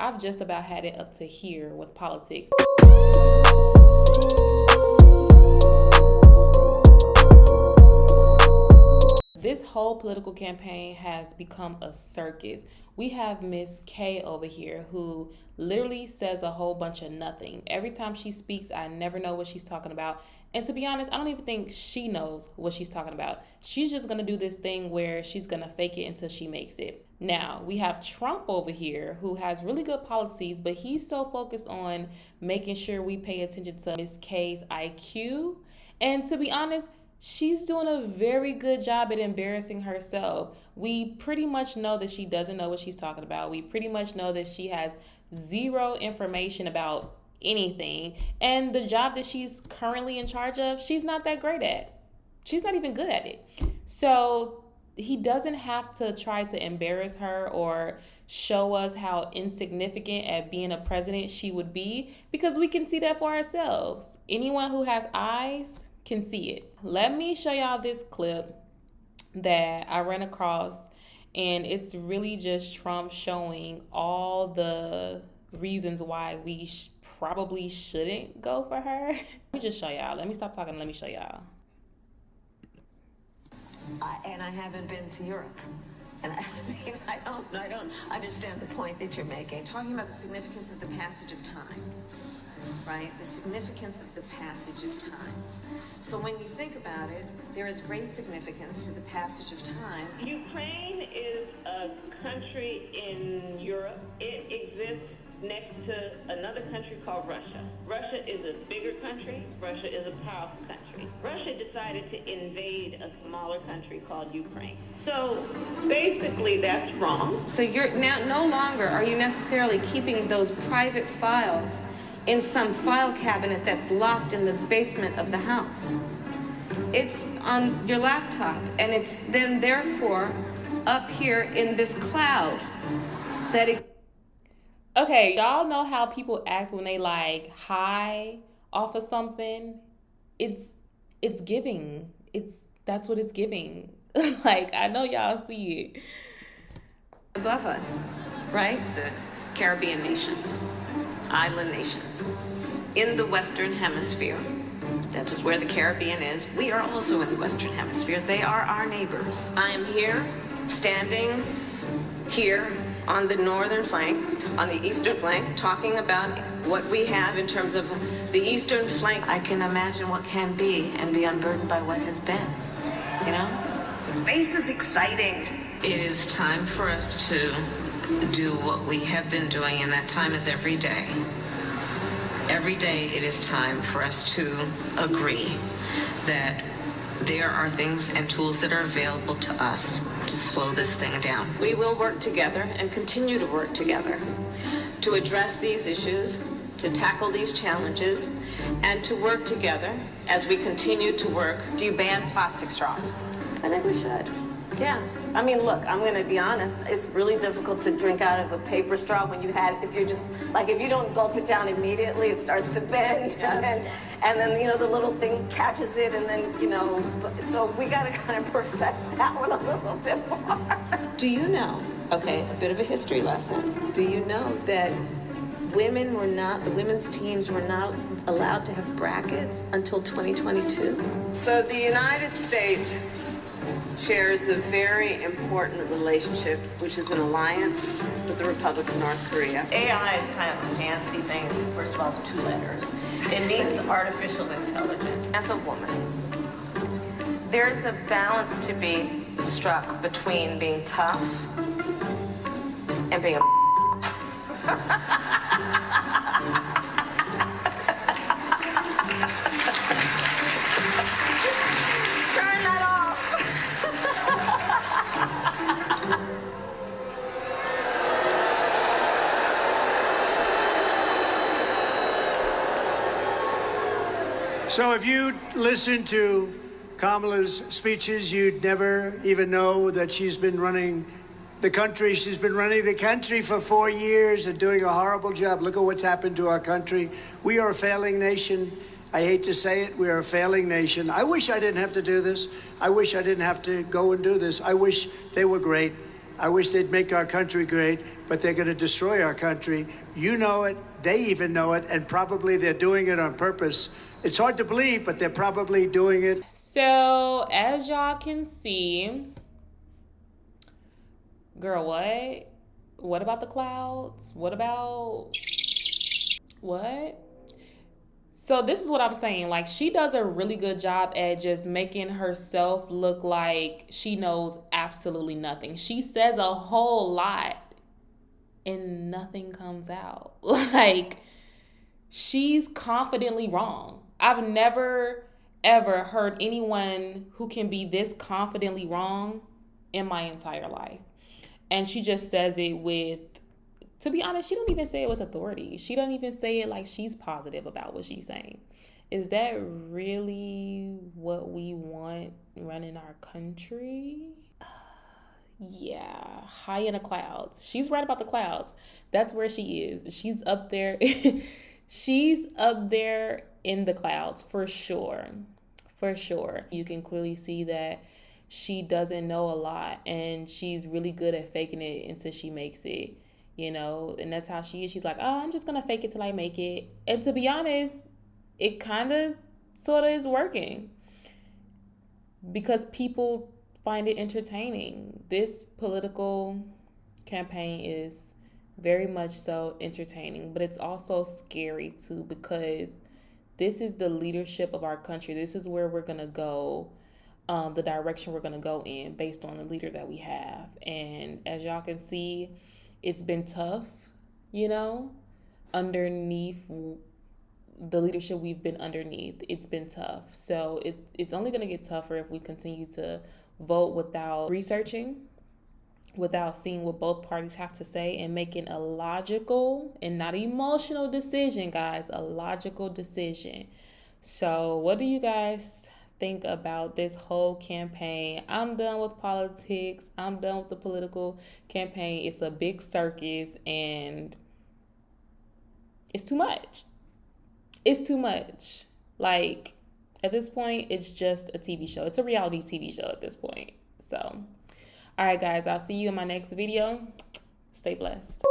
I've just about had it up to here with politics. This whole political campaign has become a circus. We have Miss K over here who literally says a whole bunch of nothing. Every time she speaks, I never know what she's talking about. And to be honest, I don't even think she knows what she's talking about. She's just going to do this thing where she's going to fake it until she makes it. Now, we have Trump over here who has really good policies, but he's so focused on making sure we pay attention to Miss K's IQ. And to be honest, she's doing a very good job at embarrassing herself. We pretty much know that she doesn't know what she's talking about. We pretty much know that she has zero information about anything. And the job that she's currently in charge of, she's not that great at. She's not even good at it. So he doesn't have to try to embarrass her or show us how insignificant at being a president she would be, because we can see that for ourselves. Anyone who has eyes can see it. Let me show y'all this clip that I ran across, and it's really just Trump showing all the reasons why we probably shouldn't go for her. Let me just show y'all. Let me stop talking. Let me show y'all. And I haven't been to Europe. And I don't understand the point that you're making. Talking about the significance of the passage of time, right? The significance of the passage of time. So when you think about it, there is great significance to the passage of time. Ukraine is a country in Europe. It exists next to another country called Russia. Russia is a bigger country. Russia is a powerful country. Russia decided to invade a smaller country called Ukraine. So basically that's wrong. So you're now no longer are you necessarily keeping those private files in some file cabinet that's locked in the basement of the house. It's on your laptop, and it's then therefore up here in this cloud that Okay, y'all know how people act when they like high off of something? It's giving. That's what it's giving. Like, I know y'all see it. Above us, right? The Caribbean nations, island nations. In the Western Hemisphere, that is where the Caribbean is. We are also in the Western Hemisphere. They are our neighbors. I am here, standing here on the northern flank, on the eastern flank, talking about what we have in terms of the eastern flank. I can imagine what can be and be unburdened by what has been, you know? Space is exciting. It is time for us to do what we have been doing, and that time is every day. Every day it is time for us to agree that there are things and tools that are available to us to slow this thing down. We will work together and continue to work together to address these issues, to tackle these challenges, and to work together as we continue to work. Do you ban plastic straws? I think we should. Yes. I mean, look, I'm going to be honest. It's really difficult to drink out of a paper straw when if you're just, like, if you don't gulp it down immediately, it starts to bend. Yes. And then, you know, the little thing catches it, and then, you know, so we got to kind of perfect that one a little bit more. Do you know, okay, a bit of a history lesson. Do you know that the women's teams were not allowed to have brackets until 2022? So the United States shares a very important relationship, which is an alliance with the Republic of North Korea. AI is kind of a fancy thing. First of all, it's 2 letters. It means artificial intelligence. As a woman, there's a balance to be struck between being tough and being a Turn that off. So if you listen to Kamala's speeches, you'd never even know that she's been running the country. She's been running the country for 4 years and doing a horrible job. Look at what's happened to our country. We are a failing nation. I hate to say it, we are a failing nation. I wish I didn't have to do this. I wish I didn't have to go and do this. I wish they were great. I wish they'd make our country great. but they're going to destroy our country. You know it. They even know it. And probably they're doing it on purpose. It's hard to believe, but they're probably doing it. So, as y'all can see, girl, what? What about the clouds? What about what? So this is what I'm saying. Like, she does a really good job at just making herself look like she knows absolutely nothing. She says a whole lot and nothing comes out. Like, she's confidently wrong. I've never, ever heard anyone who can be this confidently wrong in my entire life. And she just says it with, to be honest, she don't even say it with authority. She don't even say it like she's positive about what she's saying. Is that really what we want running our country? Yeah, high in the clouds. She's right about the clouds. That's where she is. She's up there. She's up there in the clouds for sure. For sure. You can clearly see that she doesn't know a lot, and she's really good at faking it until she makes it, you know, and that's how she is. She's like, oh, I'm just going to fake it till I make it. And to be honest, it kind of sort of is working because people find it entertaining. This political campaign is very much so entertaining, but it's also scary too, because this is the leadership of our country. This is where we're going to go, the direction we're going to go in based on the leader that we have. And as y'all can see, it's been tough, you know, underneath the leadership we've been underneath. It's been tough. So it's only going to get tougher if we continue to vote without researching, without seeing what both parties have to say, and making a logical and not emotional decision, guys, a logical decision. So what do you guys think about this whole campaign? I'm done with politics. I'm done with the political campaign. It's a big circus and it's too much. It's too much. Like, at this point, it's just a TV show. It's a reality TV show at this point. So, all right, guys, I'll see you in my next video. Stay blessed.